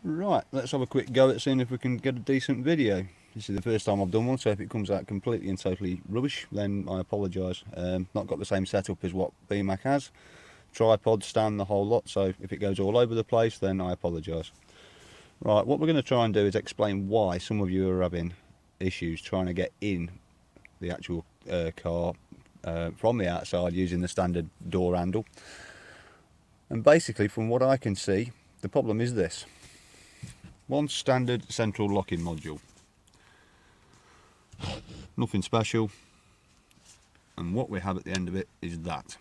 Right, let's have a quick go at seeing if we can get a decent video. This is the first time I've done one, so if it comes out completely and totally rubbish, then I apologise. Not got the same setup as what VAG has. Tripod, stand, the whole lot, so if it goes all over the place, then I apologise. Right, what we're going to try and do is explain why some of you are having issues trying to get in the actual car from the outside using the standard door handle. And basically, from what I can see, the problem is this. One standard central locking module. Nothing special. And what we have at the end of it is that.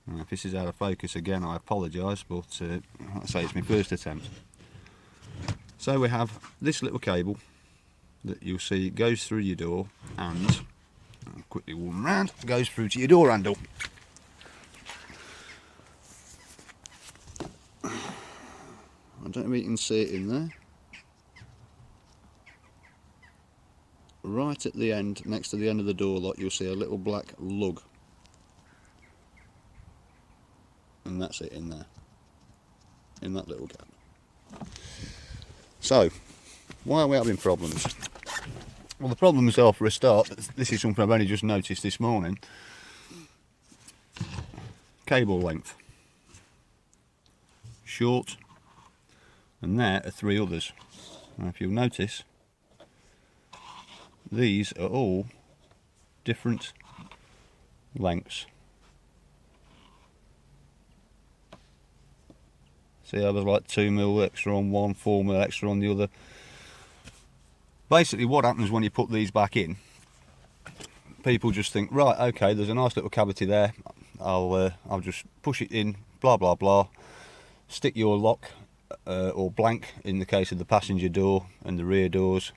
Now, if this is out of focus again, I apologise, but like I say, it's my first attempt. So we have this little cable that you'll see goes through your door, and I'll quickly warm around, goes through to your door handle. I don't know if you can see it in there. Right at the end, next to the end of the door lock, you'll see a little black lug. And that's it in there. In that little gap. So, why are we having problems? Well, the problems are, for a start, this is something I've only just noticed this morning. Cable length. Short. And there are three others. Now, if you'll notice, these are all different lengths. See how there's like 2mm extra on one, 4mm extra on the other. Basically what happens when you put these back in, people just think, right, okay, there's a nice little cavity there, I'll just push it in, blah blah blah, stick your lock or blank in the case of the passenger door and the rear doors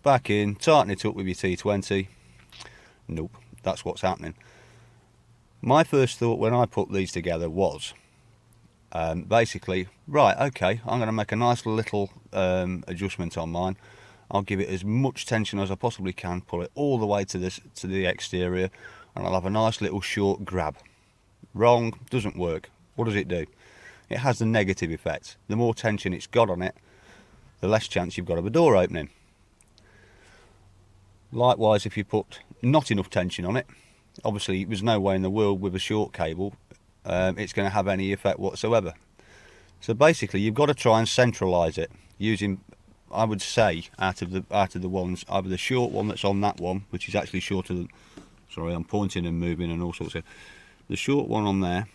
back in, tighten it up with your T20. Nope, that's what's happening. My first thought when I put these together was basically, right, okay, I'm going to make a nice little adjustment on mine. I'll give it as much tension as I possibly can, pull it all the way to the exterior, and I'll have a nice little short grab. Wrong, doesn't work. What does it do? It has the negative effect. The more tension it's got on it, the less chance you've got of a door opening. Likewise, if you put not enough tension on it, obviously there's no way in the world with a short cable it's going to have any effect whatsoever. So basically you've got to try and centralise it using, I would say, out of the ones, either the short one that's on that one, which is actually shorter than, sorry, I'm pointing and moving and all sorts of, the short one on there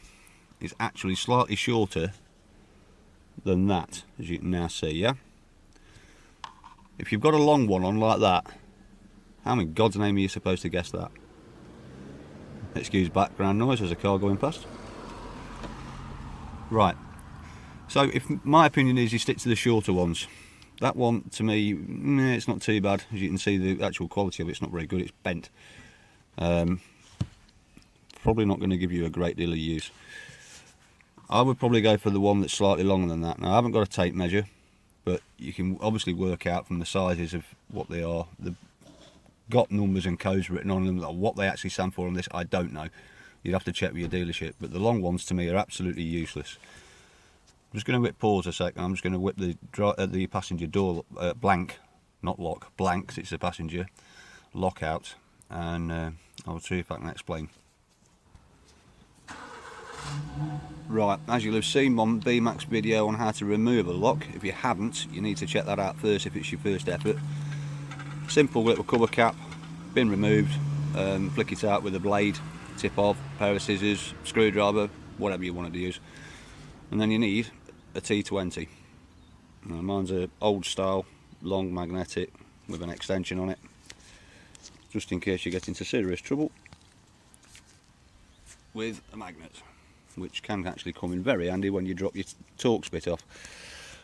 is actually slightly shorter than that, as you can now see, yeah? If you've got a long one on like that, how in God's name are you supposed to guess that? Excuse background noise, there's a car going past. Right, so if my opinion is you stick to the shorter ones. That one, to me, it's not too bad. As you can see, the actual quality of it's not very good, it's bent. Probably not going to give you a great deal of use. I would probably go for the one that's slightly longer than that. Now, I haven't got a tape measure, but you can obviously work out from the sizes of what they are. They've got numbers and codes written on them. What they actually stand for on this, I don't know. You'd have to check with your dealership, but the long ones to me are absolutely useless. I'm just going to whip pause a second. I'm just going to whip the passenger door blank, not lock, blank, 'cause it's a passenger, lock out, and I'll see if I can explain. Right, as you'll have seen on VMAX's video on how to remove a lock. If you haven't, you need to check that out first if it's your first effort. Simple little cover cap, been removed, flick it out with a blade, tip off, pair of scissors, screwdriver, whatever you want to use. And then you need a T20. Now, mine's an old style, long magnetic with an extension on it, just in case you get into serious trouble with a magnet, which can actually come in very handy when you drop your Torx bit off,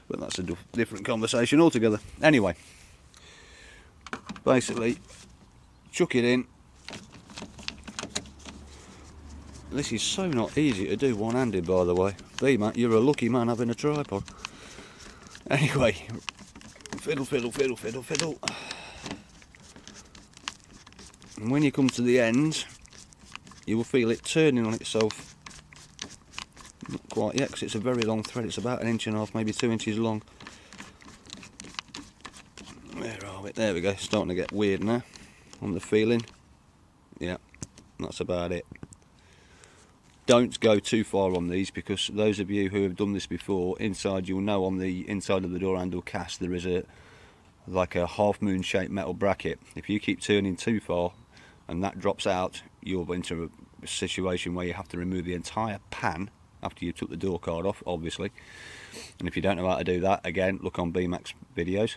but that's a different conversation altogether. Anyway, basically chuck it in. This is so not easy to do one-handed, by the way. Matt, you're a lucky man having a tripod. Anyway, fiddle, fiddle, fiddle, fiddle, fiddle. And when you come to the end, you will feel it turning on itself quite yet because it's a very long thread. It's about 1.5 inches, maybe 2 inches long. Where are we? There we go. Starting to get weird now on the feeling. Yeah, that's about it. Don't go too far on these, because those of you who have done this before, inside you'll know on the inside of the door handle cast there is like a half moon shaped metal bracket. If you keep turning too far and that drops out, you'll enter a situation where you have to remove the entire pan after you took the door card off, obviously. And if you don't know how to do that, again, look on BMAX videos.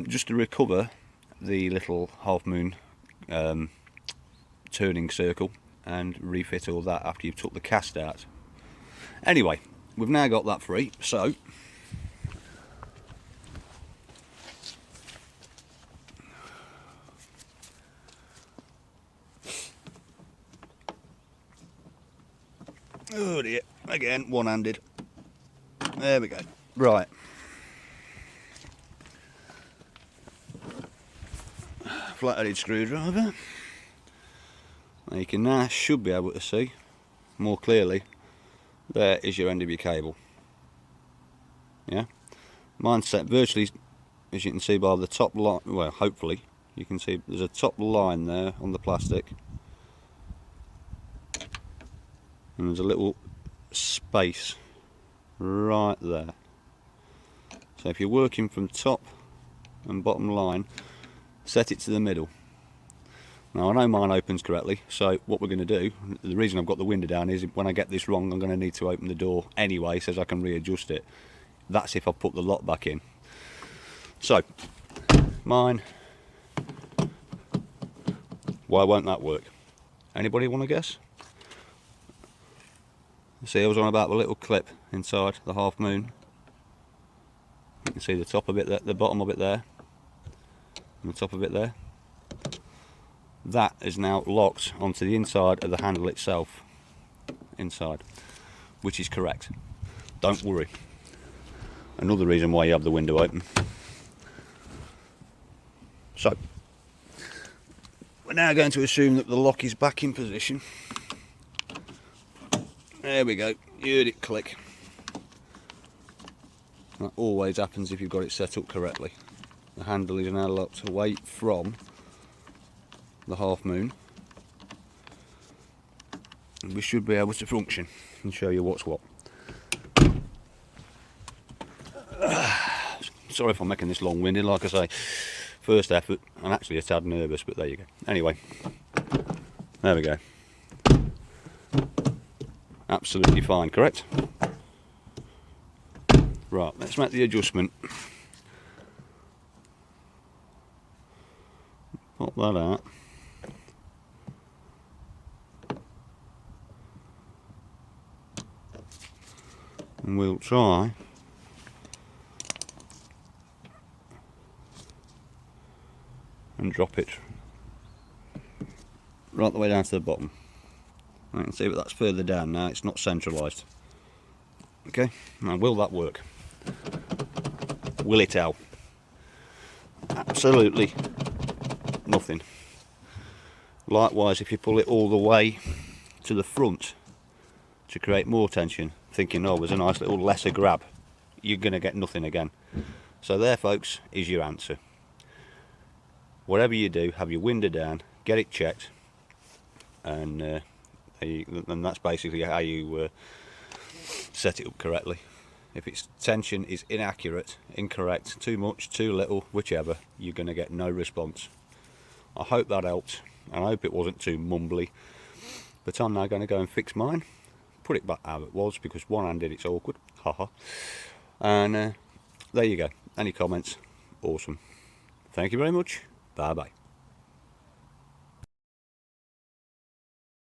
Just to recover the little half moon turning circle and refit all that after you've took the cast out. Anyway, we've now got that free, so oh dear, again, one-handed. There we go. Right. Flat-headed screwdriver. You can now should be able to see more clearly. There is your end of your cable. Yeah, mine's set virtually, as you can see by the top line. Well, hopefully you can see there's a top line there on the plastic, and there's a little space right there. So if you're working from top and bottom line, set it to the middle. Now I know mine opens correctly, so what we're going to do, the reason I've got the window down is when I get this wrong I'm going to need to open the door anyway, so I can readjust it. That's if I put the lock back in. So, mine, why won't that work? Anybody want to guess? See, I was on about the little clip inside the half moon. You can see the top of it there, the bottom of it there, and the top of it there. That is now locked onto the inside of the handle itself, inside, which is correct. Don't worry. Another reason why you have the window open. So, we're now going to assume that the lock is back in position. There we go, you heard it click. That always happens if you've got it set up correctly. The handle is now locked away from the half moon, and we should be able to function and show you what's what. Sorry if I'm making this long-winded, like I say, first effort, I'm actually a tad nervous, but there you go. Anyway, there we go. Absolutely fine, correct? Right, let's make the adjustment. Pop that out. And we'll try and drop it right the way down to the bottom. I can see that that's further down now, it's not centralised. Okay, now will that work? Will it help? Absolutely nothing. Likewise, if you pull it all the way to the front to create more tension, thinking, oh, there's a nice little lesser grab, you're going to get nothing again. So there, folks, is your answer. Whatever you do, have your window down, get it checked, and that's basically how you set it up correctly. If its tension is inaccurate, incorrect, too much, too little, whichever, you're going to get no response. I hope that helped, and I hope it wasn't too mumbly. But I'm now going to go and fix mine, put it back how it was, because one-handed it's awkward, haha. And there you go. Any comments? Awesome. Thank you very much. Bye bye.